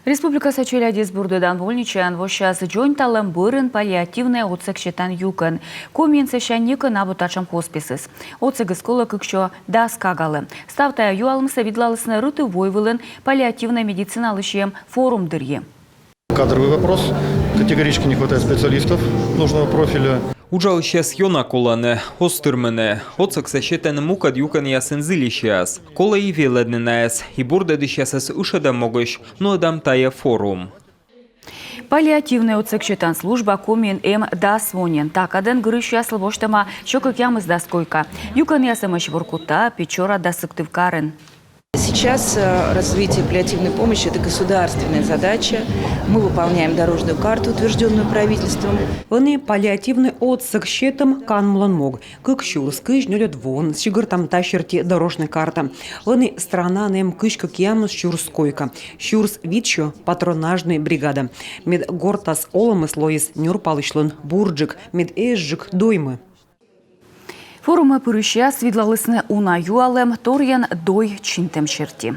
Республика Сачеляди бурдыдан волничан вощас жон талым бырын паллиативный отсек щетан юкын. Коминце шанникы набутачам хосписыз. Отсек скола кыкшо да скагалы. Ставтая юалмысы видлалысны рыты войвылын паллиативной медициналы форум дырье. Кадровый вопрос. Категорически не хватает специалистов нужного профиля. Ужал сейчас йона колане, остырмене. Отсак сащетен мукад юкан ясен зили сейчас. Кола и веледне наес. И бурда дыщасас ушедам могыш, но дам тая форум. Паллиативный отсек щетан служба комин да свонен. Так, аден грыш ясл воштама, що как ямыз да скойка. Юкан ясамыш воркута, печора да сыктывкарен. Сейчас развитие паллиативной помощи – это государственная задача. Мы выполняем дорожную карту, утвержденную правительством. Вони паллиативный отсек щетом канмлан мог. Как щурс кыш нёлет вон, сигур там тащерти дорожная карта. Вони страна нем кыш как ямус щурскойка. Щурс витчо патронажная бригада. Мед гортас оломыс лоис нюрпалышлын бурджик, мед эжжик доймы. Форумы пырыща свидлалысны уна юалем торьян дой чинтем черти.